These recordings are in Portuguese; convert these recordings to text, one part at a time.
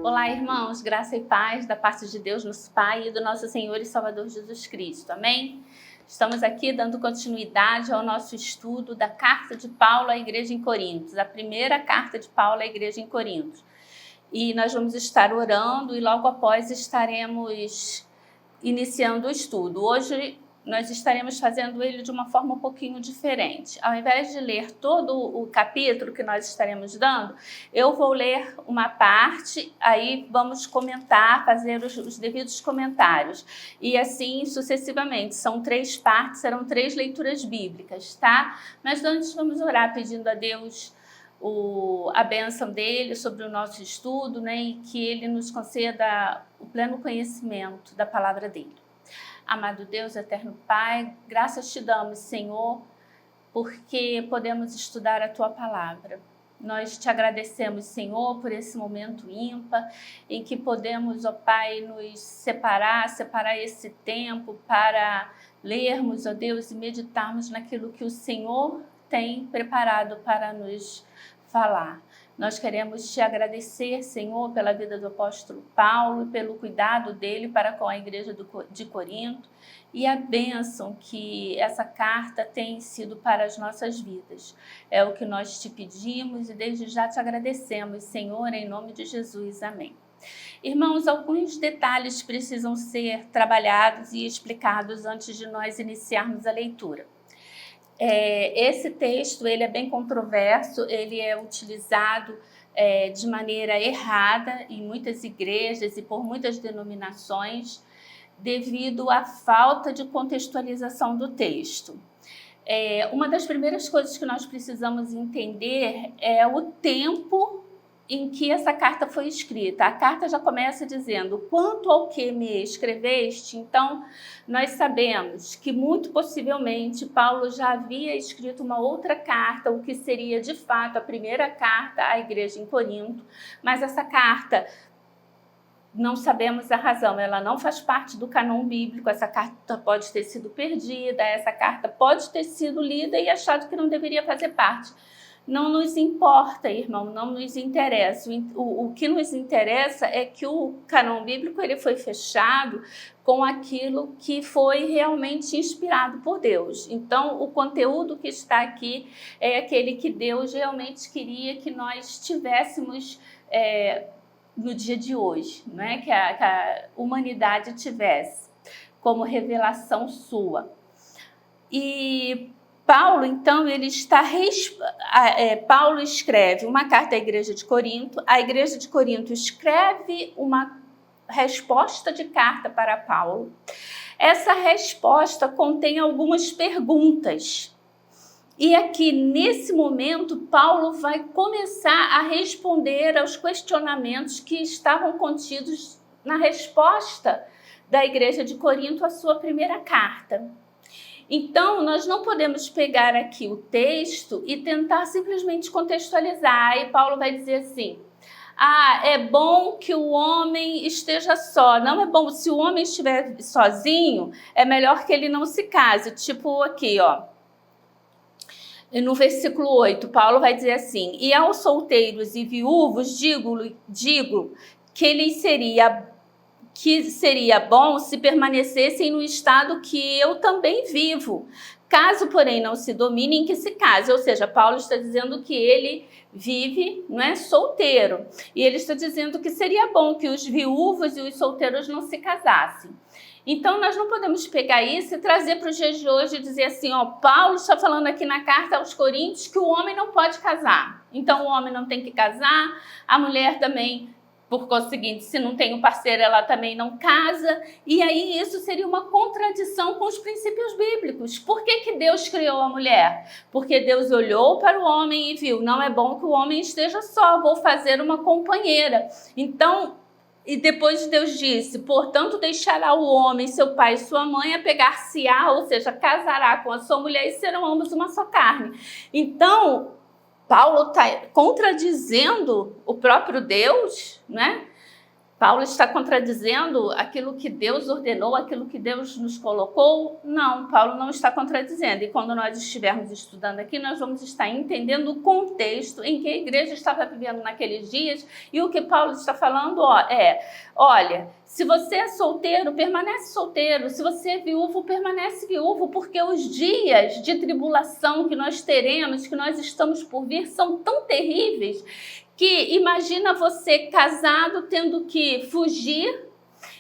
Olá, irmãos, graça e paz da parte de Deus, nosso Pai, e do nosso Senhor e Salvador Jesus Cristo. Amém? Estamos aqui dando continuidade ao nosso estudo da carta de Paulo à igreja em Corinto, a primeira carta de Paulo à igreja em Corinto. E nós vamos estar orando e logo após estaremos iniciando o estudo. Hoje nós estaremos fazendo ele de uma forma um pouquinho diferente. Ao invés de ler todo o capítulo que nós estaremos dando, eu vou ler uma parte, aí vamos comentar, fazer os devidos comentários. E assim sucessivamente. São 3 partes, serão 3 leituras bíblicas, tá? Mas antes vamos orar pedindo a Deus a bênção dele sobre o nosso estudo, né? E que ele nos conceda o pleno conhecimento da palavra dele. Amado Deus, eterno Pai, graças te damos, Senhor, porque podemos estudar a Tua palavra. Nós te agradecemos, Senhor, por esse momento ímpar em que podemos, ó Pai, nos separar esse tempo para lermos, ó Deus, e meditarmos naquilo que o Senhor tem preparado para nos falar. Nós queremos te agradecer, Senhor, pela vida do apóstolo Paulo, pelo cuidado dele para com a igreja de Corinto e a bênção que essa carta tem sido para as nossas vidas. É o que nós te pedimos e desde já te agradecemos, Senhor, em nome de Jesus. Amém. Irmãos, alguns detalhes precisam ser trabalhados e explicados antes de nós iniciarmos a leitura. Esse texto ele é bem controverso, ele é utilizado de maneira errada em muitas igrejas e por muitas denominações devido à falta de contextualização do texto. Uma das primeiras coisas que nós precisamos entender é o tempo em que essa carta foi escrita. A carta já começa dizendo, quanto ao que me escreveste, então nós sabemos que muito possivelmente Paulo já havia escrito uma outra carta, o que seria de fato a primeira carta à igreja em Corinto, mas essa carta, não sabemos a razão, ela não faz parte do cânon bíblico, essa carta pode ter sido perdida, essa carta pode ter sido lida e achado que não deveria fazer parte. Não nos importa, irmão, não nos interessa. O que nos interessa é que o cânon bíblico ele foi fechado com aquilo que foi realmente inspirado por Deus. Então, o conteúdo que está aqui é aquele que Deus realmente queria que nós tivéssemos no dia de hoje, né? Que a humanidade tivesse como revelação sua. E Paulo, então, Paulo escreve uma carta à igreja de Corinto, a igreja de Corinto escreve uma resposta de carta para Paulo. Essa resposta contém algumas perguntas. E aqui, nesse momento, Paulo vai começar a responder aos questionamentos que estavam contidos na resposta da igreja de Corinto à sua primeira carta. Então, nós não podemos pegar aqui o texto e tentar simplesmente contextualizar. Aí Paulo vai dizer assim, é bom que o homem esteja só. Não é bom, se o homem estiver sozinho, é melhor que ele não se case. Tipo aqui, ó. No versículo 8, Paulo vai dizer assim, e aos solteiros e viúvos digo que seria bom se permanecessem no estado que eu também vivo. Caso, porém, não se dominem, que se case. Ou seja, Paulo está dizendo que ele vive, não é, solteiro. E ele está dizendo que seria bom que os viúvos e os solteiros não se casassem. Então, nós não podemos pegar isso e trazer para os dias de hoje e dizer assim, Paulo está falando aqui na carta aos Coríntios que o homem não pode casar. Então, o homem não tem que casar, a mulher também, por conseguinte, se não tem um parceiro, ela também não casa. E aí isso seria uma contradição com os princípios bíblicos. Por que Deus criou a mulher? Porque Deus olhou para o homem e viu, não é bom que o homem esteja só, vou fazer uma companheira. Então, e depois Deus disse, portanto deixará o homem, seu pai e sua mãe, apegar-se-á, ou seja, casará com a sua mulher e serão ambos uma só carne. Então, Paulo está contradizendo o próprio Deus, né? Paulo está contradizendo aquilo que Deus ordenou, aquilo que Deus nos colocou? Não, Paulo não está contradizendo. E quando nós estivermos estudando aqui, nós vamos estar entendendo o contexto em que a igreja estava vivendo naqueles dias. E o que Paulo está falando olha, se você é solteiro, permanece solteiro. Se você é viúvo, permanece viúvo. Porque os dias de tribulação que nós teremos, que nós estamos por vir, são tão terríveis que imagina você casado tendo que fugir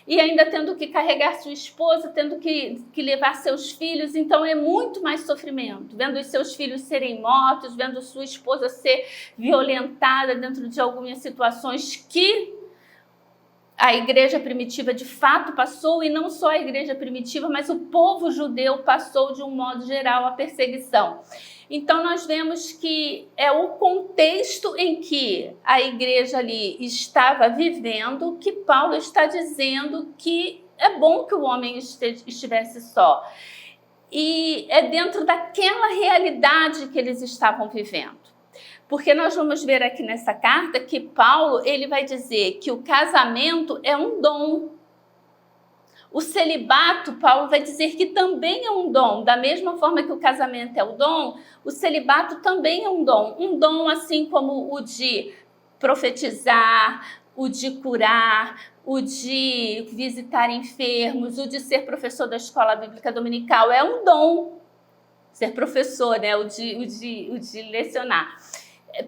e ainda tendo que carregar sua esposa, tendo que levar seus filhos. Então é muito mais sofrimento, vendo os seus filhos serem mortos, vendo sua esposa ser violentada dentro de algumas situações que a igreja primitiva de fato passou, e não só a igreja primitiva, mas o povo judeu passou de um modo geral a perseguição. Então nós vemos que é o contexto em que a igreja ali estava vivendo que Paulo está dizendo que é bom que o homem estivesse só. E é dentro daquela realidade que eles estavam vivendo. Porque nós vamos ver aqui nessa carta que Paulo ele vai dizer que o casamento é um dom. O celibato, Paulo vai dizer que também é um dom. Da mesma forma que o casamento é o dom, o celibato também é um dom. Um dom assim como o de profetizar, o de curar, o de visitar enfermos, o de ser professor da escola bíblica dominical. É um dom ser professor, né? o de lecionar.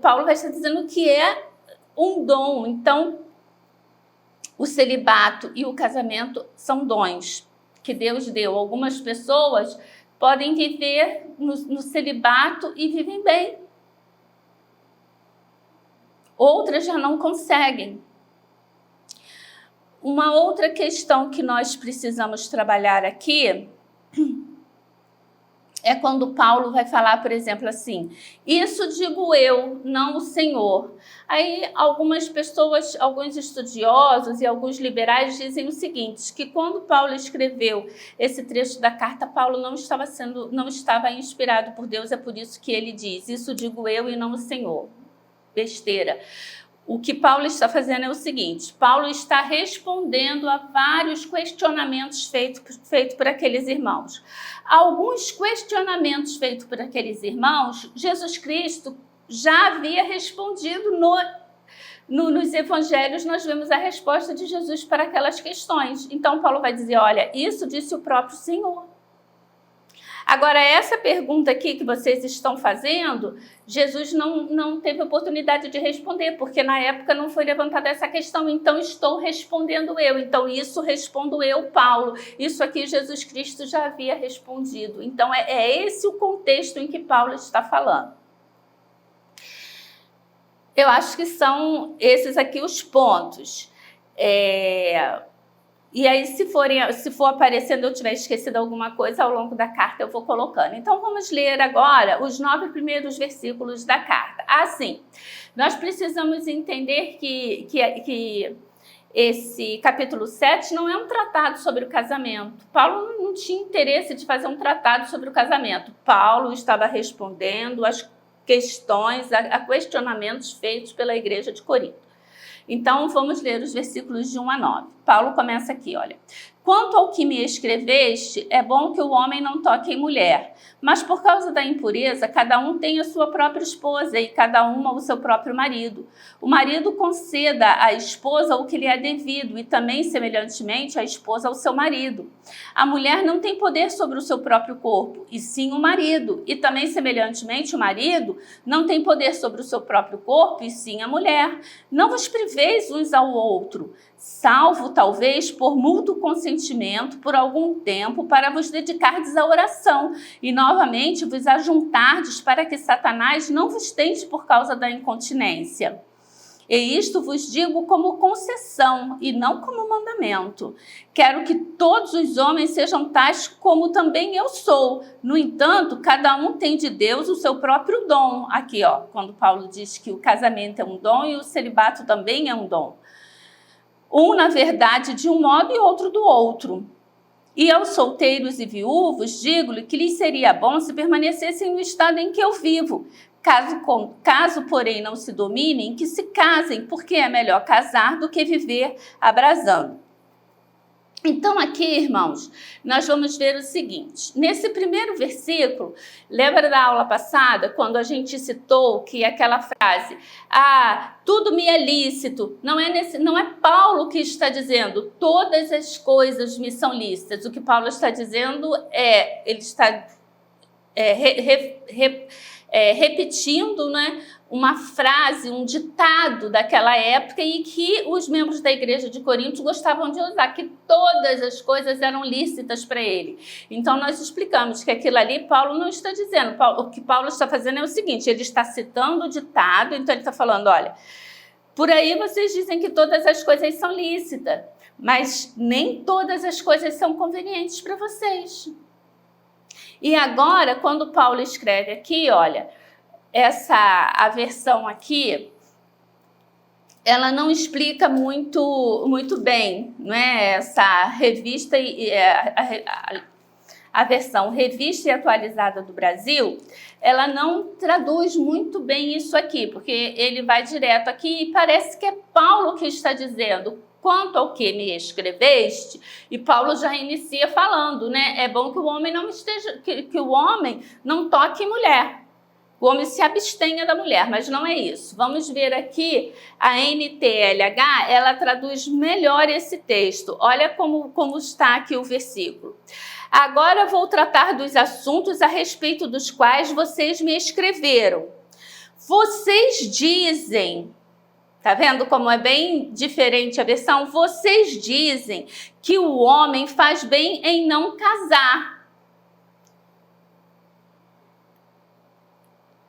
Paulo vai estar dizendo que é um dom. Então, o celibato e o casamento são dons que Deus deu. Algumas pessoas podem viver no celibato e vivem bem. Outras já não conseguem. Uma outra questão que nós precisamos trabalhar aqui é quando Paulo vai falar, por exemplo, assim: isso digo eu, não o Senhor. Aí algumas pessoas, alguns estudiosos e alguns liberais dizem o seguinte, que quando Paulo escreveu esse trecho da carta, Paulo não estava inspirado por Deus, é por isso que ele diz: isso digo eu e não o Senhor. Besteira. O que Paulo está fazendo é o seguinte: Paulo está respondendo a vários questionamentos feitos por aqueles irmãos. Alguns questionamentos feitos por aqueles irmãos, Jesus Cristo já havia respondido nos evangelhos. Nós vemos a resposta de Jesus para aquelas questões. Então Paulo vai dizer: olha, isso disse o próprio Senhor. Agora, essa pergunta aqui que vocês estão fazendo, Jesus não teve oportunidade de responder, porque na época não foi levantada essa questão. Então, estou respondendo eu. Então, isso respondo eu, Paulo. Isso aqui Jesus Cristo já havia respondido. Então, é esse o contexto em que Paulo está falando. Eu acho que são esses aqui os pontos. E aí, se for aparecendo, eu tiver esquecido alguma coisa ao longo da carta, eu vou colocando. Então, vamos ler agora os 9 primeiros versículos da carta. Assim, nós precisamos entender que esse capítulo 7 não é um tratado sobre o casamento. Paulo não tinha interesse de fazer um tratado sobre o casamento. Paulo estava respondendo às questões, a questionamentos feitos pela igreja de Corinto. Então, vamos ler os versículos de 1 a 9. Paulo começa aqui, olha. Quanto ao que me escreveste, é bom que o homem não toque em mulher, mas por causa da impureza, cada um tem a sua própria esposa e cada uma o seu próprio marido. O marido conceda à esposa o que lhe é devido e também, semelhantemente, a esposa ao seu marido. A mulher não tem poder sobre o seu próprio corpo, e sim o marido. E também, semelhantemente, o marido não tem poder sobre o seu próprio corpo, e sim a mulher. Não vos priveis uns ao outro, salvo talvez por mútuo consentimento por algum tempo, para vos dedicardes à oração e novamente vos ajuntardes, para que Satanás não vos tente por causa da incontinência. E isto vos digo como concessão e não como mandamento. Quero que todos os homens sejam tais como também eu sou. No entanto, cada um tem de Deus o seu próprio dom. Aqui, ó, quando Paulo diz que o casamento é um dom e o celibato também é um dom. Um, na verdade, de um modo e outro do outro. E aos solteiros e viúvos, digo-lhe que lhes seria bom se permanecessem no estado em que eu vivo, Caso, porém, não se dominem, que se casem, porque é melhor casar do que viver abrasando. Então aqui, irmãos, nós vamos ver o seguinte, nesse primeiro versículo, lembra da aula passada, quando a gente citou que aquela frase, tudo me é lícito, não é Paulo que está dizendo, todas as coisas me são lícitas, o que Paulo está dizendo ele está repetindo, né, uma frase, um ditado daquela época e que os membros da igreja de Corinto gostavam de usar, que todas as coisas eram lícitas para ele. Então nós explicamos que aquilo ali Paulo não está dizendo, o que Paulo está fazendo é o seguinte, ele está citando o ditado, então ele está falando, olha, por aí vocês dizem que todas as coisas são lícitas, mas nem todas as coisas são convenientes para vocês. E agora, quando Paulo escreve aqui, olha, a versão aqui, ela não explica muito bem, não é? Essa revista, a versão revista e atualizada do Brasil, ela não traduz muito bem isso aqui, porque ele vai direto aqui e parece que é Paulo que está dizendo, quanto ao que me escreveste, e Paulo já inicia falando, né? É bom que o homem não que o homem não toque mulher. O homem se abstenha da mulher, mas não é isso. Vamos ver aqui, a NTLH, ela traduz melhor esse texto. Olha como está aqui o versículo. Agora vou tratar dos assuntos a respeito dos quais vocês me escreveram. Vocês dizem, tá vendo como é bem diferente a versão? Vocês dizem que o homem faz bem em não casar.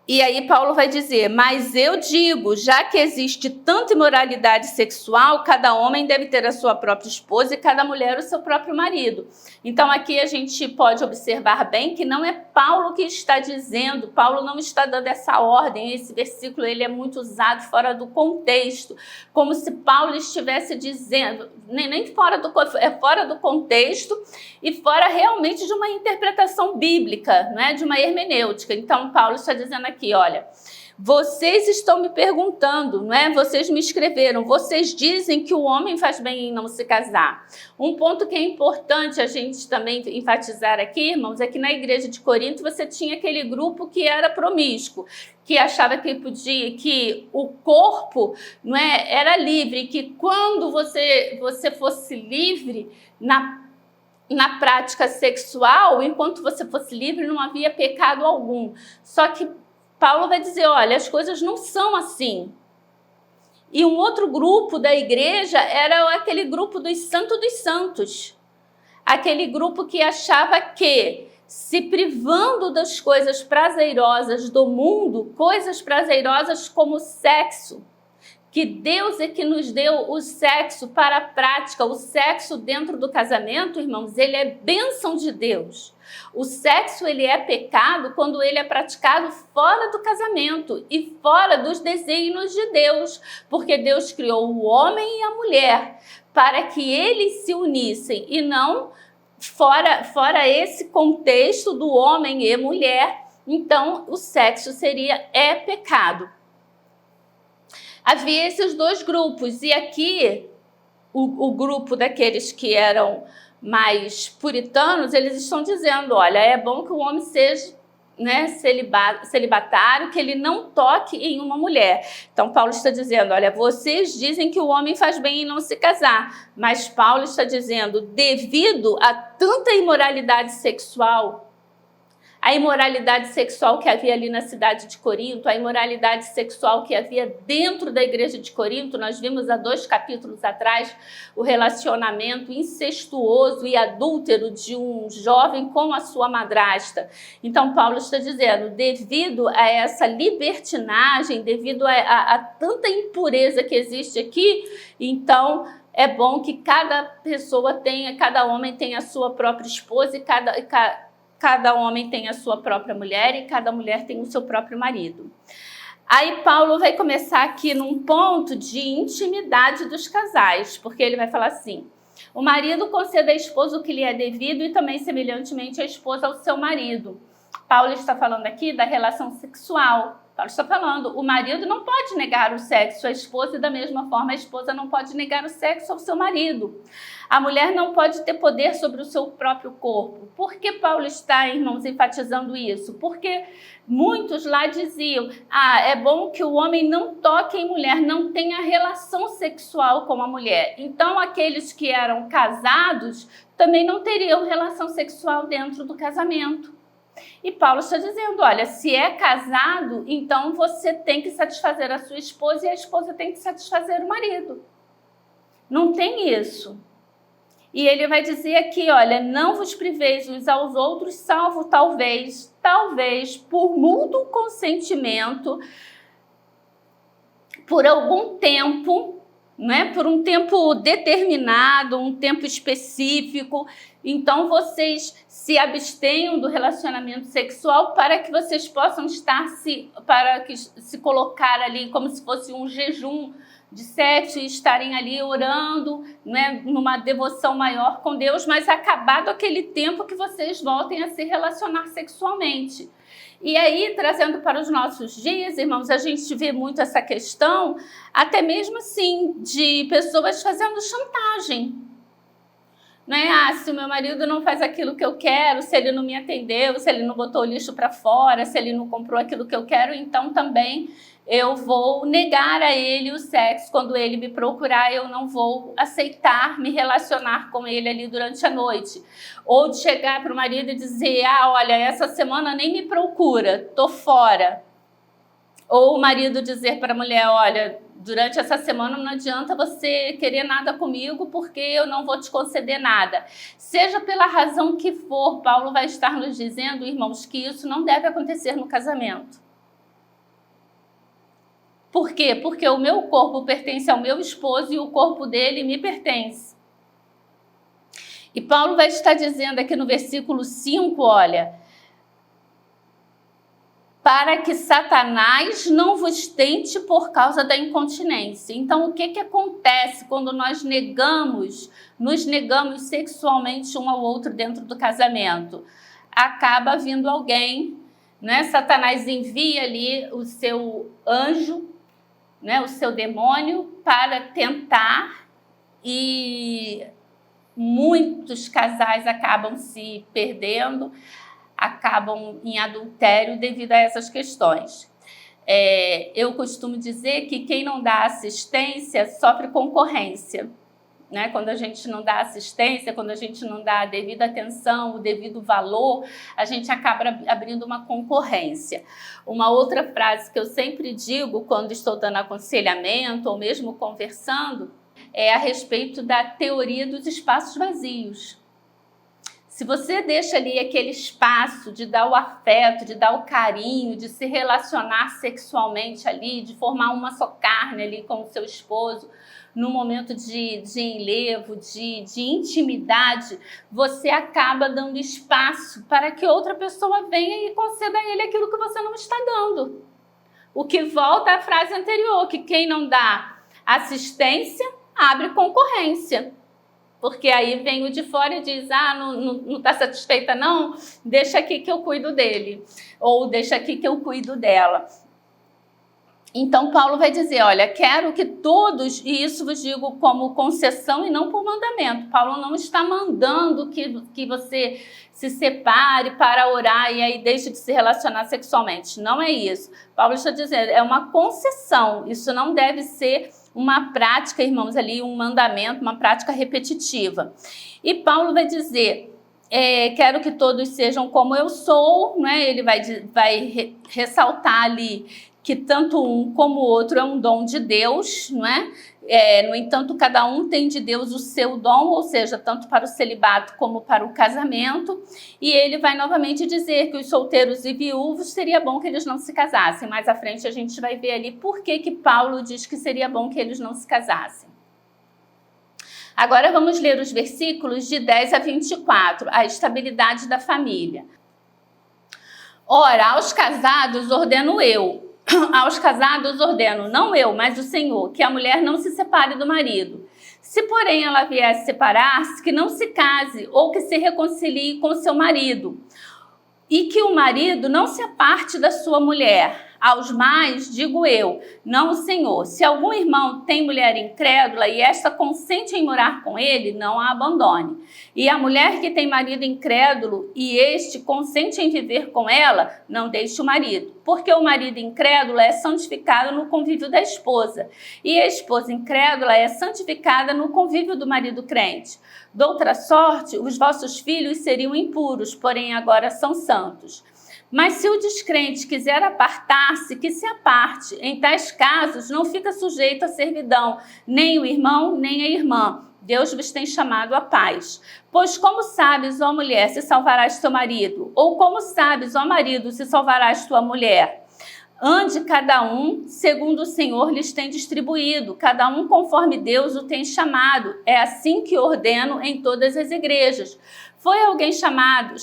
E aí Paulo vai dizer, mas eu digo, já que existe tanta imoralidade sexual, cada homem deve ter a sua própria esposa e cada mulher o seu próprio marido. Então aqui a gente pode observar bem que não é Paulo que está dizendo, Paulo não está dando essa ordem, esse versículo ele é muito usado fora do contexto, como se Paulo estivesse dizendo, nem fora do contexto e fora realmente de uma interpretação bíblica, né, de uma hermenêutica. Então Paulo está dizendo aqui, olha, vocês estão me perguntando, não é? Vocês me escreveram, vocês dizem que o homem faz bem em não se casar. Um ponto que é importante a gente também enfatizar aqui, irmãos, é que na igreja de Corinto você tinha aquele grupo que era promíscuo, que achava que o corpo, não é, era livre, que quando você fosse livre na prática sexual, enquanto você fosse livre, não havia pecado algum. Só que Paulo vai dizer, olha, as coisas não são assim. E um outro grupo da igreja era aquele grupo dos santos. Aquele grupo que achava que, se privando das coisas prazerosas do mundo, coisas prazerosas como sexo, que Deus é que nos deu o sexo para a prática, o sexo dentro do casamento, irmãos, ele é bênção de Deus. O sexo, ele é pecado quando ele é praticado fora do casamento e fora dos desígnios de Deus, porque Deus criou o homem e a mulher para que eles se unissem e não fora esse contexto do homem e mulher, então o sexo é pecado. Havia esses dois grupos, e aqui o grupo daqueles que eram mais puritanos, eles estão dizendo, olha, é bom que o homem seja, né, celibatário, que ele não toque em uma mulher. Então Paulo está dizendo, olha, vocês dizem que o homem faz bem em não se casar, mas Paulo está dizendo, devido a tanta imoralidade sexual, a imoralidade sexual que havia ali na cidade de Corinto, a imoralidade sexual que havia dentro da igreja de Corinto, nós vimos há 2 capítulos atrás o relacionamento incestuoso e adúltero de um jovem com a sua madrasta. Então Paulo está dizendo, devido a essa libertinagem, devido a tanta impureza que existe aqui, então é bom que cada homem tenha a sua própria esposa e cada homem tem a sua própria mulher e cada mulher tem o seu próprio marido. Aí Paulo vai começar aqui num ponto de intimidade dos casais, porque ele vai falar assim, o marido conceda à esposa o que lhe é devido e também semelhantemente a esposa ao seu marido. Paulo está falando aqui da relação sexual. Paulo está falando, o marido não pode negar o sexo à esposa e da mesma forma a esposa não pode negar o sexo ao seu marido. A mulher não pode ter poder sobre o seu próprio corpo. Por que Paulo está, irmãos, enfatizando isso? Porque muitos lá diziam, é bom que o homem não toque em mulher, não tenha relação sexual com a mulher. Então, aqueles que eram casados também não teriam relação sexual dentro do casamento. E Paulo está dizendo, olha, se é casado, então você tem que satisfazer a sua esposa e a esposa tem que satisfazer o marido. Não tem isso. E ele vai dizer aqui, olha, não vos priveis uns aos outros, salvo talvez, por mútuo consentimento, por algum tempo, né? Por um tempo determinado, um tempo específico. Então, vocês se abstenham do relacionamento sexual para que vocês possam se colocar ali como se fosse um jejum de sexo e estarem ali orando, né, numa devoção maior com Deus, mas acabado aquele tempo que vocês voltem a se relacionar sexualmente. E aí, trazendo para os nossos dias, irmãos, a gente vê muito essa questão, até mesmo assim, de pessoas fazendo chantagem. Não é? Se o meu marido não faz aquilo que eu quero, se ele não me atendeu, se ele não botou o lixo para fora, se ele não comprou aquilo que eu quero, então também eu vou negar a ele o sexo. Quando ele me procurar, eu não vou aceitar me relacionar com ele ali durante a noite. Ou de chegar para o marido e dizer, olha, essa semana nem me procura, tô fora. Ou o marido dizer para a mulher, olha, durante essa semana não adianta você querer nada comigo porque eu não vou te conceder nada. Seja pela razão que for, Paulo vai estar nos dizendo, irmãos, que isso não deve acontecer no casamento. Por quê? Porque o meu corpo pertence ao meu esposo e o corpo dele me pertence. E Paulo vai estar dizendo aqui no versículo 5, olha, para que Satanás não vos tente por causa da incontinência. Então, o que acontece quando nós nos negamos sexualmente um ao outro dentro do casamento? Acaba vindo alguém, né? Satanás envia ali o seu anjo, né? O seu demônio para tentar, e muitos casais acabam se perdendo, acabam em adultério devido a essas questões. Eu costumo dizer que quem não dá assistência sofre concorrência, né? Quando a gente não dá assistência, quando a gente não dá a devida atenção, o devido valor, a gente acaba abrindo uma concorrência. Uma outra frase que eu sempre digo quando estou dando aconselhamento ou mesmo conversando é a respeito da teoria dos espaços vazios. Se você deixa ali aquele espaço de dar o afeto, de dar o carinho, de se relacionar sexualmente ali, de formar uma só carne ali com o seu esposo, no momento de enlevo, de intimidade, você acaba dando espaço para que outra pessoa venha e conceda a ele aquilo que você não está dando. O que volta à frase anterior, que quem não dá assistência, abre concorrência. Porque aí vem o de fora e diz, não está satisfeita não? Deixa aqui que eu cuido dele. Ou deixa aqui que eu cuido dela. Então, Paulo vai dizer, olha, quero que todos, e isso vos digo como concessão e não por mandamento. Paulo não está mandando que você se separe para orar e aí deixe de se relacionar sexualmente. Não é isso. Paulo está dizendo, é uma concessão. Isso não deve ser uma prática, irmãos, ali, um mandamento, uma prática repetitiva. E Paulo vai dizer, quero que todos sejam como eu sou, né? Ele vai ressaltar ali que tanto um como o outro é um dom de Deus, não é? No entanto, cada um tem de Deus o seu dom, ou seja, tanto para o celibato como para o casamento. E ele vai novamente dizer que os solteiros e viúvos seria bom que eles não se casassem. Mais à frente a gente vai ver ali por que Paulo diz que seria bom que eles não se casassem. Agora vamos ler os versículos de 10 a 24, a estabilidade da família. Ora, aos casados ordeno eu, não eu, mas o Senhor, que a mulher não se separe do marido. Se, porém, ela vier a separar-se, que não se case ou que se reconcilie com seu marido. E que o marido não se aparte da sua mulher. Aos mais digo eu, não o Senhor. Se algum irmão tem mulher incrédula e esta consente em morar com ele, não a abandone. E a mulher que tem marido incrédulo e este consente em viver com ela, não deixe o marido. Porque o marido incrédulo é santificado no convívio da esposa, e a esposa incrédula é santificada no convívio do marido crente. Doutra sorte, os vossos filhos seriam impuros, porém agora são santos. Mas se o descrente quiser apartar-se, que se aparte. Em tais casos, não fica sujeito à servidão, nem o irmão, nem a irmã. Deus vos tem chamado à paz. Pois como sabes, ó mulher, se salvarás teu marido? Ou como sabes, ó marido, se salvarás tua mulher? Ande cada um segundo o Senhor lhes tem distribuído, cada um conforme Deus o tem chamado. É assim que ordeno em todas as igrejas. Foi alguém chamado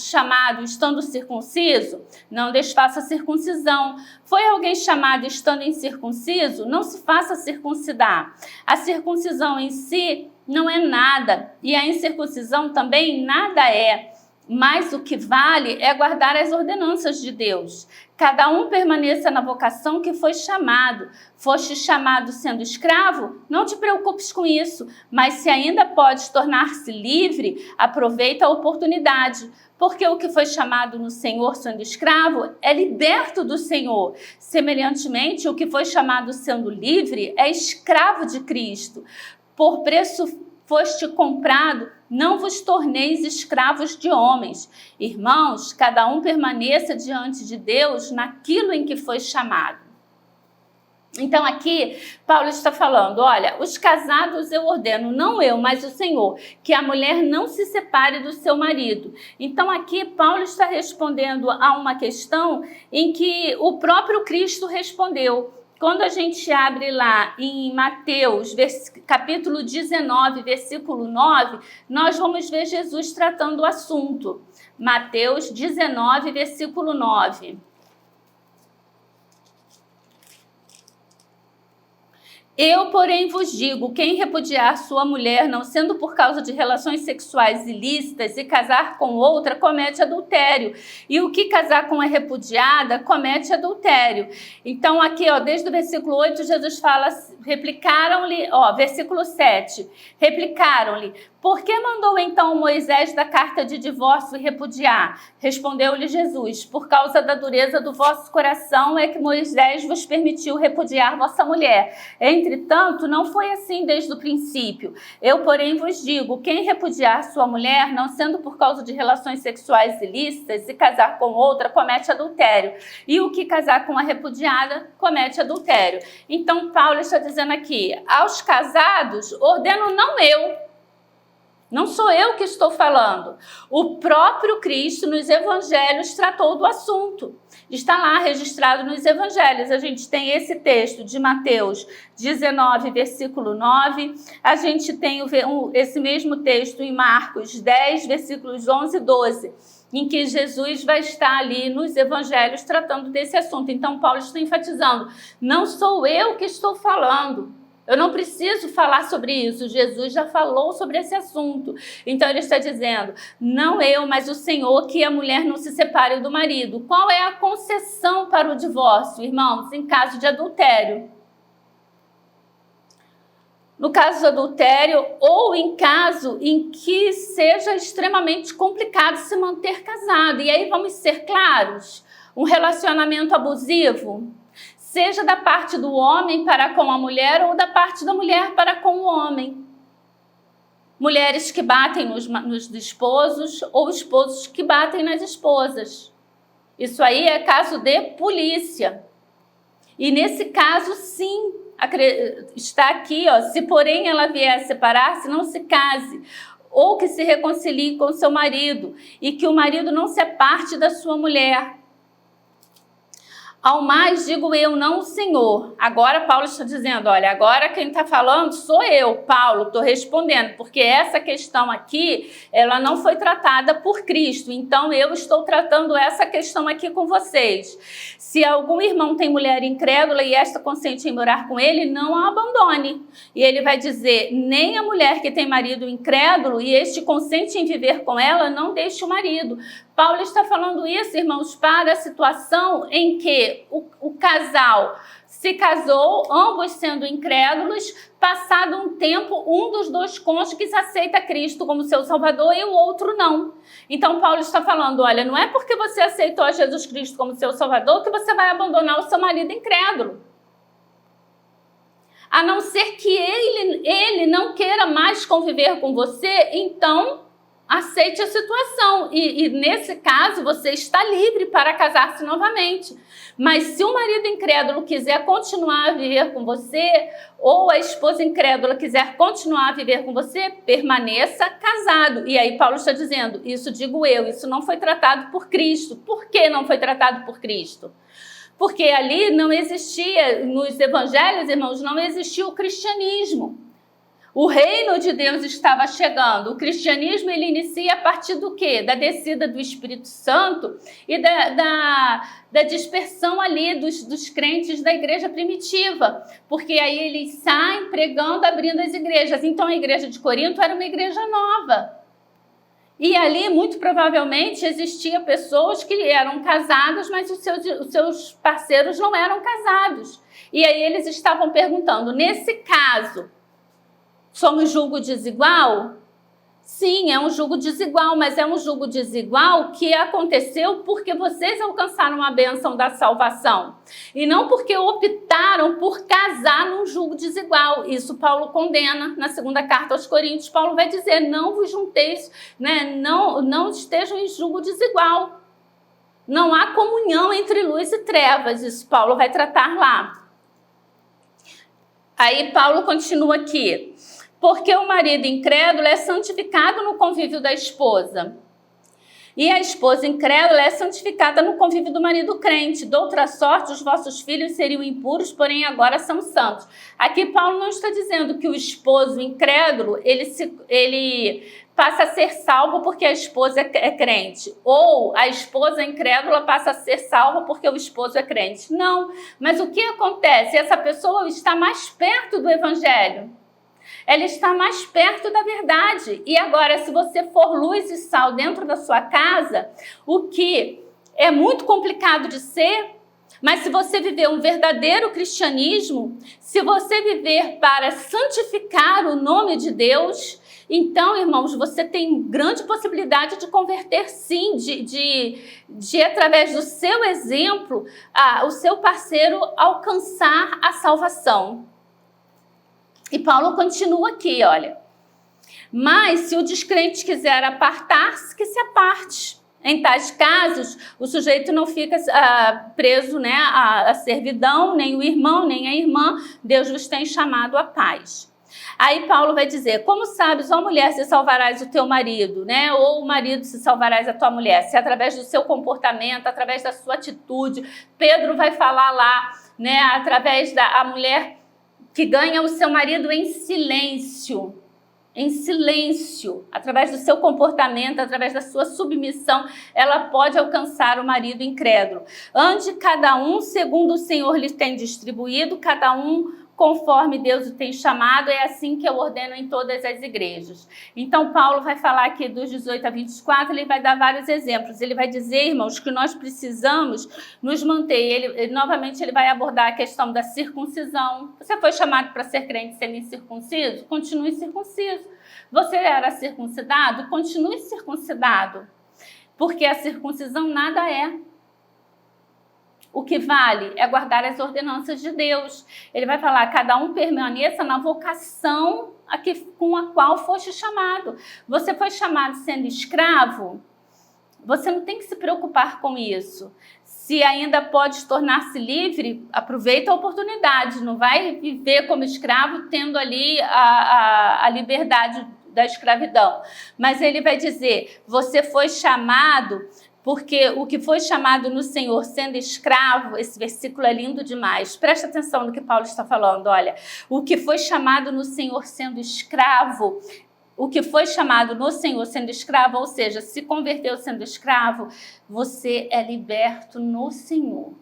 estando circunciso? Não desfaça a circuncisão. Foi alguém chamado estando incircunciso? Não se faça circuncidar. A circuncisão em si não é nada, e a incircuncisão também nada é. Mas o que vale é guardar as ordenanças de Deus. Cada um permaneça na vocação que foi chamado. Foste chamado sendo escravo? Não te preocupes com isso, mas se ainda podes tornar-se livre, aproveita a oportunidade. Porque o que foi chamado no Senhor sendo escravo é liberto do Senhor. Semelhantemente, o que foi chamado sendo livre é escravo de Cristo. Por preço foste comprado, não vos torneis escravos de homens. Irmãos, cada um permaneça diante de Deus naquilo em que foi chamado. Então aqui, Paulo está falando, olha, os casados eu ordeno, não eu, mas o Senhor, que a mulher não se separe do seu marido. Então aqui, Paulo está respondendo a uma questão em que o próprio Cristo respondeu. Quando a gente abre lá em Mateus, capítulo 19, versículo 9, nós vamos ver Jesus tratando o assunto. Mateus 19, versículo 9. Eu, porém, vos digo, quem repudiar sua mulher, não sendo por causa de relações sexuais ilícitas, e casar com outra, comete adultério. E o que casar com a repudiada, comete adultério. Então, aqui, desde o versículo 8, Jesus fala, replicaram-lhe, versículo 7, replicaram-lhe, por que mandou então Moisés da carta de divórcio e repudiar? Respondeu-lhe Jesus, por causa da dureza do vosso coração é que Moisés vos permitiu repudiar vossa mulher. Entretanto, não foi assim desde o princípio. Eu, porém, vos digo, quem repudiar sua mulher, não sendo por causa de relações sexuais ilícitas, e casar com outra, comete adultério. E o que casar com a repudiada, comete adultério. Então, Paulo está dizendo aqui, aos casados, ordeno não eu, não sou eu que estou falando. O próprio Cristo nos evangelhos tratou do assunto. Está lá registrado nos evangelhos. A gente tem esse texto de Mateus 19, versículo 9. A gente tem esse mesmo texto em Marcos 10, versículos 11 e 12, em que Jesus vai estar ali nos evangelhos tratando desse assunto. Então, Paulo está enfatizando, não sou eu que estou falando. Eu não preciso falar sobre isso, Jesus já falou sobre esse assunto. Então ele está dizendo, não eu, mas o Senhor, que a mulher não se separe do marido. Qual é a concessão para o divórcio, irmãos, em caso de adultério? No caso do adultério ou em caso em que seja extremamente complicado se manter casado. E aí vamos ser claros, um relacionamento abusivo, seja da parte do homem para com a mulher ou da parte da mulher para com o homem. Mulheres que batem nos esposos ou esposos que batem nas esposas. Isso aí é caso de polícia. E nesse caso, sim, está aqui, se porém ela vier a separar-se, não se case. Ou que se reconcilie com seu marido e que o marido não se aparte da sua mulher. Ao mais digo eu, não o Senhor. Agora Paulo está dizendo, olha, agora quem está falando sou eu, Paulo, estou respondendo, porque essa questão aqui, ela não foi tratada por Cristo, então eu estou tratando essa questão aqui com vocês. Se algum irmão tem mulher incrédula e esta consente em morar com ele, não a abandone. E ele vai dizer, nem a mulher que tem marido incrédulo e este consente em viver com ela, não deixe o marido. Paulo está falando isso, irmãos, para a situação em que porque o casal se casou, ambos sendo incrédulos, passado um tempo, um dos dois cônjuges aceita Cristo como seu Salvador e o outro não. Então Paulo está falando, olha, não é porque você aceitou a Jesus Cristo como seu Salvador que você vai abandonar o seu marido incrédulo. A não ser que ele não queira mais conviver com você, então aceite a situação. E nesse caso, você está livre para casar-se novamente. Mas se o marido incrédulo quiser continuar a viver com você, ou a esposa incrédula quiser continuar a viver com você, permaneça casado. E aí Paulo está dizendo, isso digo eu, isso não foi tratado por Cristo. Por que não foi tratado por Cristo? Porque ali não existia, nos evangelhos, irmãos, não existia o cristianismo. O reino de Deus estava chegando. O cristianismo, ele inicia a partir do quê? Da descida do Espírito Santo e da dispersão ali dos crentes da igreja primitiva. Porque aí eles saem pregando, abrindo as igrejas. Então a igreja de Corinto era uma igreja nova. E ali, muito provavelmente, existiam pessoas que eram casadas, mas os seus parceiros não eram casados. E aí eles estavam perguntando, nesse caso, somos julgo desigual? Sim, é um julgo desigual, mas é um julgo desigual que aconteceu porque vocês alcançaram a bênção da salvação. E não porque optaram por casar num julgo desigual. Isso Paulo condena na segunda carta aos Coríntios. Paulo vai dizer, não vos junteis, né? Não estejam em julgo desigual. Não há comunhão entre luz e trevas. Isso Paulo vai tratar lá. Aí Paulo continua aqui. Porque o marido incrédulo é santificado no convívio da esposa. E a esposa incrédula é santificada no convívio do marido crente. De outra sorte, os vossos filhos seriam impuros, porém agora são santos. Aqui Paulo não está dizendo que o esposo incrédulo, ele passa a ser salvo porque a esposa é crente. Ou a esposa incrédula passa a ser salva porque o esposo é crente. Não, mas o que acontece? Essa pessoa está mais perto do evangelho. Ela está mais perto da verdade. E agora, se você for luz e sal dentro da sua casa, o que é muito complicado de ser, mas se você viver um verdadeiro cristianismo, se você viver para santificar o nome de Deus, então, irmãos, você tem grande possibilidade de converter, sim, de através do seu exemplo, o seu parceiro alcançar a salvação. E Paulo continua aqui, olha. Mas se o descrente quiser apartar-se, que se aparte. Em tais casos, o sujeito não fica preso, né, à servidão, nem o irmão, nem a irmã. Deus vos tem chamado à paz. Aí Paulo vai dizer, como sabes, ó mulher, se salvarás o teu marido, né? Ou o marido se salvarás a tua mulher, se através do seu comportamento, através da sua atitude. Pedro vai falar lá, né, através da mulher que ganha o seu marido em silêncio, através do seu comportamento, através da sua submissão, ela pode alcançar o marido incrédulo. Ande cada um segundo o Senhor lhe tem distribuído, cada um conforme Deus o tem chamado, é assim que eu ordeno em todas as igrejas. Então, Paulo vai falar aqui dos 18 a 24, ele vai dar vários exemplos. Ele vai dizer, irmãos, que nós precisamos nos manter. Novamente, ele vai abordar a questão da circuncisão. Você foi chamado para ser crente sendo incircunciso? Continue circunciso. Você era circuncidado? Continue circuncidado. Porque a circuncisão nada é. O que vale é guardar as ordenanças de Deus. Ele vai falar, cada um permaneça na vocação com a qual foste chamado. Você foi chamado sendo escravo? Você não tem que se preocupar com isso. Se ainda pode tornar-se livre, aproveita a oportunidade. Não vai viver como escravo tendo ali a liberdade da escravidão. Mas ele vai dizer, você foi chamado... Porque o que foi chamado no Senhor sendo escravo, esse versículo é lindo demais. Presta atenção no que Paulo está falando, olha. O que foi chamado no Senhor sendo escravo, o que foi chamado no Senhor sendo escravo, ou seja, se converteu sendo escravo, você é liberto no Senhor.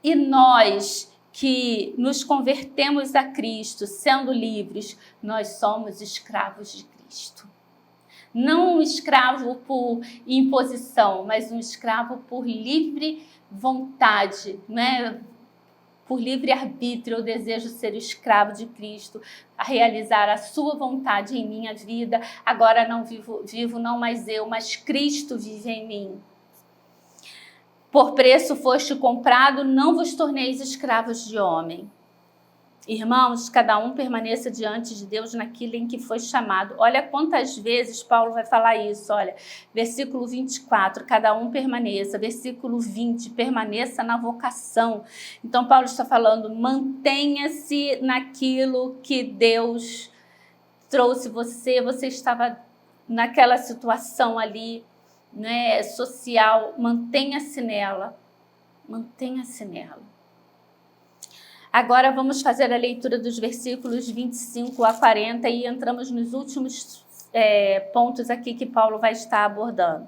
E nós que nos convertemos a Cristo, sendo livres, nós somos escravos de Cristo. Não um escravo por imposição, mas um escravo por livre vontade, né? Por livre-arbítrio, eu desejo ser escravo de Cristo, a realizar a sua vontade em minha vida. Agora não vivo não mais eu, mas Cristo vive em mim. Por preço foste comprado, não vos torneis escravos de homem. Irmãos, cada um permaneça diante de Deus naquilo em que foi chamado. Olha quantas vezes Paulo vai falar isso. Olha, versículo 24, cada um permaneça. Versículo 20, permaneça na vocação. Então, Paulo está falando, mantenha-se naquilo que Deus trouxe você. Você estava naquela situação ali, né, social. Mantenha-se nela. Mantenha-se nela. Agora vamos fazer a leitura dos versículos 25 a 40 e entramos nos últimos pontos aqui que Paulo vai estar abordando.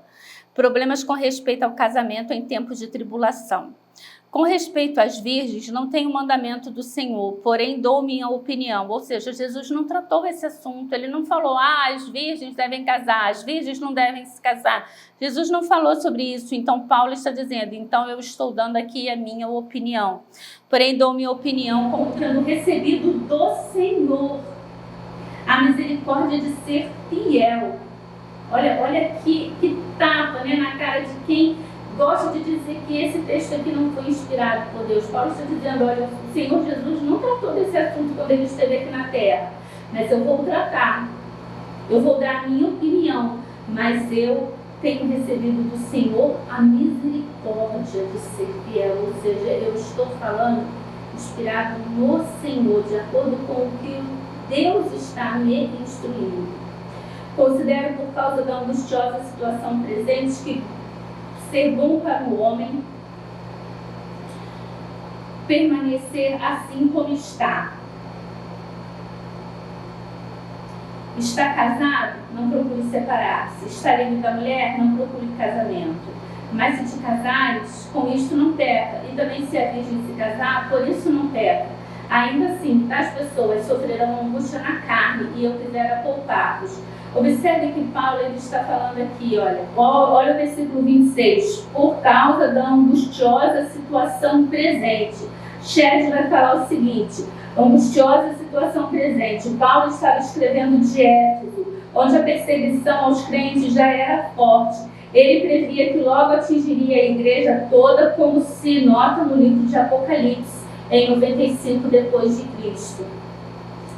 Problemas com respeito ao casamento em tempos de tribulação. Com respeito às virgens, não tem o mandamento do Senhor, porém dou minha opinião. Ou seja, Jesus não tratou esse assunto, ele não falou, as virgens devem casar, as virgens não devem se casar. Jesus não falou sobre isso, então Paulo está dizendo, então eu estou dando aqui a minha opinião. Porém dou minha opinião como tendo recebido do Senhor a misericórdia de ser fiel. Olha que tapa, né, na cara de quem gosta de dizer que esse texto aqui não foi inspirado por Deus. Paulo está dizendo, olha, o Senhor Jesus não tratou desse assunto quando ele esteve aqui na terra, mas eu vou tratar, eu vou dar a minha opinião, mas eu tenho recebido do Senhor a misericórdia de ser fiel, ou seja, eu estou falando inspirado no Senhor, de acordo com o que Deus está me instruindo. Considero por causa da angustiosa situação presente que ser bom para o homem permanecer assim como está. Está casado? Não procure separar-se. Está livre da mulher? Não procure casamento. Mas se te casares, com isto não peca. E também se a virgem se casar, por isso não peca. Ainda assim, tais pessoas sofrerão angústia na carne e eu quisera poupar-vos. Observe que Paulo ele está falando aqui, olha o versículo 26, por causa da angustiosa situação presente. Shed vai falar o seguinte, angustiosa situação presente. Paulo estava escrevendo de Éfeso, onde a perseguição aos crentes já era forte. Ele previa que logo atingiria a igreja toda, como se nota no livro de Apocalipse, em 95 depois de Cristo.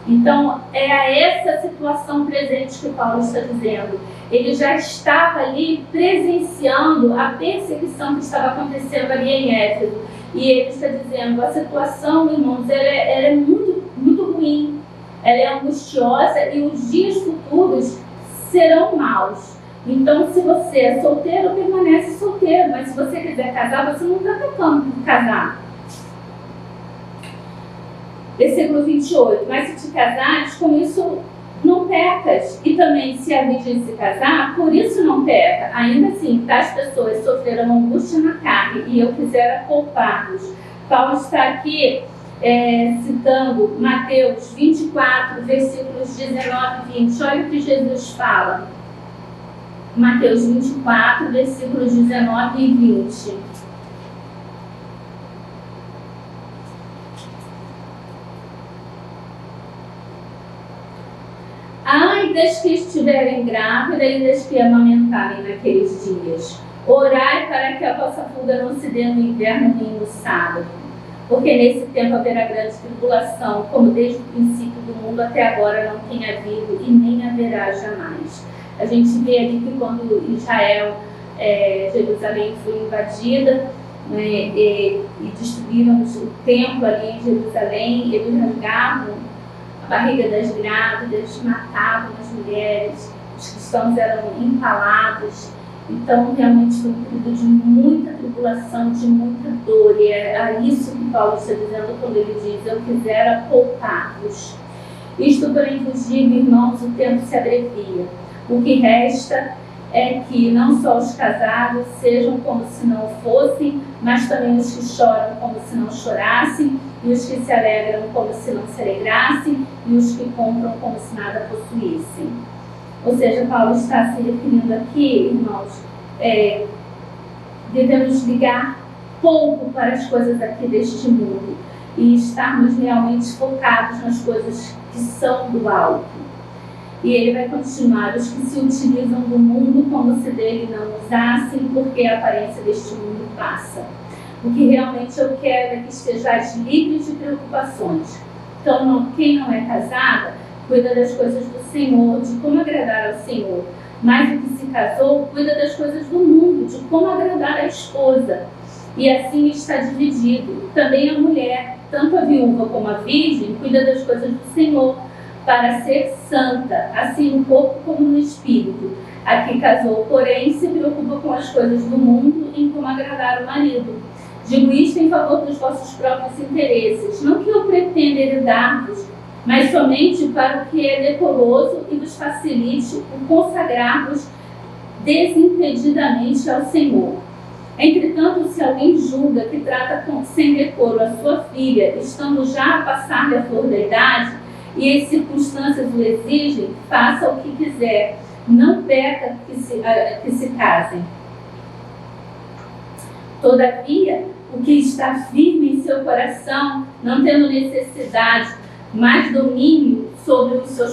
Então, é a essa situação presente que Paulo está dizendo. Ele já estava ali presenciando a perseguição que estava acontecendo ali em Éfeso. E ele está dizendo, a situação, irmãos, ela é muito, muito ruim. Ela é angustiosa e os dias futuros serão maus. Então, se você é solteiro, permanece solteiro. Mas se você quiser casar, você não está pecando por casar. Versículo 28, mas se te casares, com isso não pecas. E também, se a virgem se casar, por isso não peca. Ainda assim, tais pessoas sofreram angústia na carne, e eu quisera poupar-vos. Paulo está aqui citando Mateus 24, versículos 19 e 20. Olha o que Jesus fala. Mateus 24, versículos 19 e 20. Ai das que estiverem grávidas e das que amamentarem naqueles dias. Orai para que a vossa fuga não se dê no inverno nem no sábado. Porque nesse tempo haverá grande tribulação, como desde o princípio do mundo até agora não tem havido e nem haverá jamais. A gente vê ali que quando Israel, Jerusalém foi invadida, né, e destruíram o templo ali em Jerusalém, eles rasgavam a barriga das grávidas, matavam as mulheres, os cristãos eram empalados. Então, realmente foi um período de muita tribulação, de muita dor. E é isso que Paulo está dizendo quando ele diz, eu quisera poupar-vos. Isto, porém, vos digo, irmãos, o tempo se abrevia. O que resta é que não só os casados sejam como se não fossem, mas também os que choram como se não chorassem, e os que se alegram como se não se alegrassem, e os que compram como se nada possuíssem. Ou seja, Paulo está se referindo aqui, irmãos, devemos ligar pouco para as coisas aqui deste mundo e estarmos realmente focados nas coisas que são do alto. E ele vai continuar: os que se utilizam do mundo como se dele não usassem, porque a aparência deste mundo passa. O que realmente eu quero é que estejais livres de preocupações. Então, quem não é casada, cuida das coisas do Senhor, de como agradar ao Senhor. Mas o que se casou, cuida das coisas do mundo, de como agradar a esposa. E assim está dividido. Também a mulher, tanto a viúva como a virgem, cuida das coisas do Senhor, para ser santa, assim no corpo como no espírito. A que casou, porém, se preocupa com as coisas do mundo e em como agradar o marido. Digo isto em favor dos vossos próprios interesses, não que eu pretenda heredar-vos, mas somente para o que é decoroso e vos facilite o consagrar-vos desimpedidamente ao Senhor. Entretanto, se alguém julga que trata sem decoro a sua filha, estando já a passar-lhe a flor da idade, e as circunstâncias o exigem, faça o que quiser, não peca que se casem. Todavia, o que está firme em seu coração, não tendo necessidade, mas domínio sobre o seu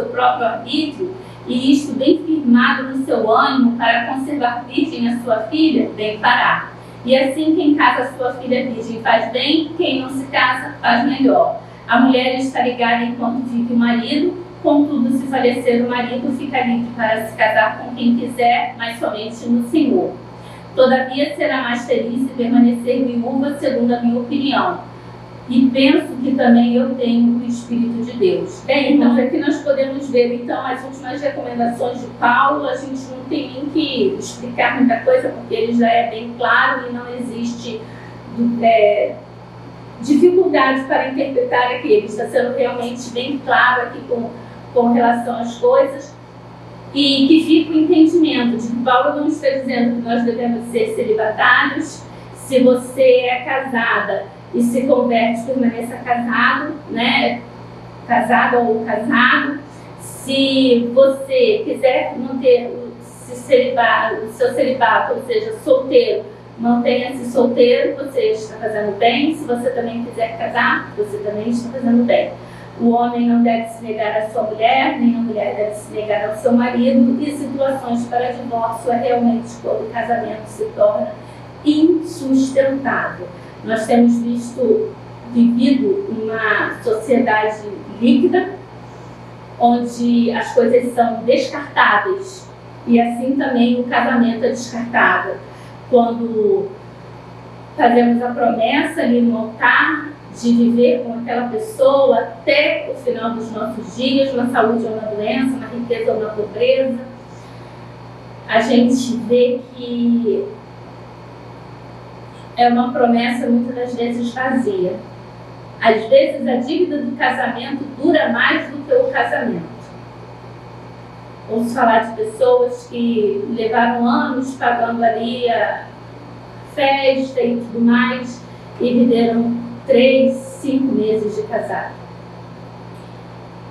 próprio arbítrio, e isto bem firmado no seu ânimo para conservar virgem a sua filha, bem fará. E assim quem casa a sua filha virgem faz bem, quem não se casa faz melhor. A mulher está ligada enquanto vive o marido, contudo, se falecer o marido, fica livre para se casar com quem quiser, mas somente no Senhor. Todavia, será mais feliz se permanecer viúva, segundo a minha opinião. E penso que também eu tenho o Espírito de Deus. Bem, então aqui nós podemos ver então as últimas recomendações de Paulo. A gente não tem nem que explicar muita coisa, porque ele já é bem claro e não existe dificuldade para interpretar aqui. Ele está sendo realmente bem claro aqui com relação às coisas. E que fica o entendimento de que Paulo não está dizendo que nós devemos ser celibatários. Se você é casada e se converte, permaneça casado, né? Casada ou casado. Se você quiser manter o seu celibato, ou seja, solteiro, mantenha-se solteiro, você está fazendo bem. Se você também quiser casar, você também está fazendo bem. O homem não deve se negar à sua mulher, nem a mulher deve se negar ao seu marido, e situações para divórcio é realmente quando o casamento se torna insustentável. Nós temos vivido uma sociedade líquida, onde as coisas são descartáveis, e assim também o casamento é descartável. Quando fazemos a promessa ali no altar, de viver com aquela pessoa até o final dos nossos dias, na saúde ou na doença, na riqueza ou na pobreza, a gente vê que é uma promessa muitas das vezes vazia. Às vezes a dívida do casamento dura mais do que o casamento. Ouço falar de pessoas que levaram anos pagando ali a festa e tudo mais e viveram 3, 5 meses de casado.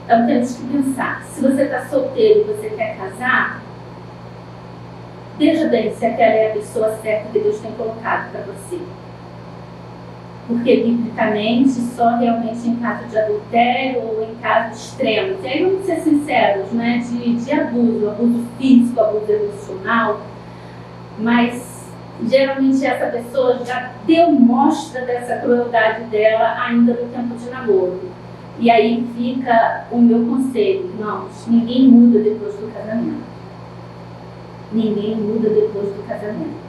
Então temos que pensar, se você está solteiro e você quer casar, veja bem se aquela é a pessoa certa que Deus tem colocado para você. Porque biblicamente só realmente em caso de adultério ou em casos extremos, e aí vamos ser sinceros, né, de abuso físico, abuso emocional, mas geralmente essa pessoa já deu mostra dessa crueldade dela ainda no tempo de namoro. E aí fica o meu conselho, irmãos: ninguém muda depois do casamento. Ninguém muda depois do casamento.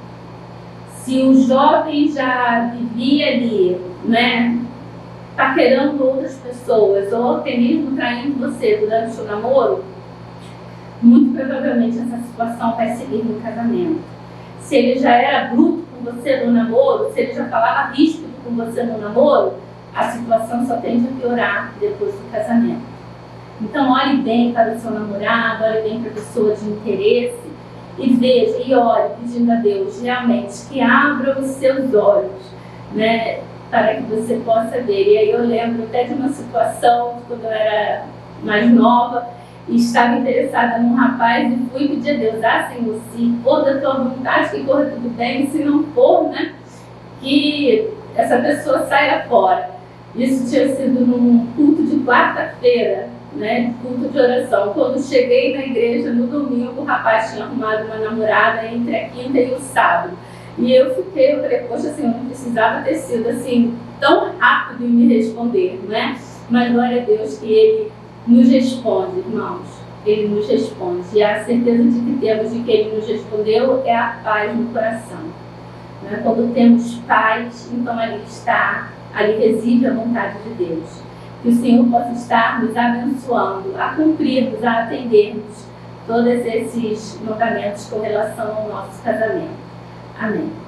Se o jovem já vivia ali, né, paquerando outras pessoas, ou até mesmo traindo você durante o namoro, muito provavelmente essa situação vai seguir no casamento. Se ele já era bruto com você no namoro, se ele já falava ríspido com você no namoro, a situação só tende a piorar depois do casamento. Então olhe bem para o seu namorado, olhe bem para a pessoa de interesse e veja e ore pedindo a Deus realmente que abra os seus olhos, né, para que você possa ver. E aí eu lembro até de uma situação quando eu era mais nova e estava interessada num rapaz e fui pedir a Deus: Senhor, se for da tua vontade que corra tudo bem, se não for, né, que essa pessoa saia fora. Isso tinha sido num culto de quarta-feira, né, culto de oração. Quando cheguei na igreja no domingo, o rapaz tinha arrumado uma namorada entre a quinta e o sábado. E eu falei, poxa, assim, eu não precisava ter sido assim, tão rápido em me responder, né? Mas glória a Deus que Ele nos responde, irmãos. Ele nos responde. E a certeza de que temos de que Ele nos respondeu é a paz no coração. Né? Quando temos paz, então ali reside a vontade de Deus. Que o Senhor possa estar nos abençoando, a cumprirmos, a atendermos todos esses mandamentos com relação ao nosso casamento. Amém.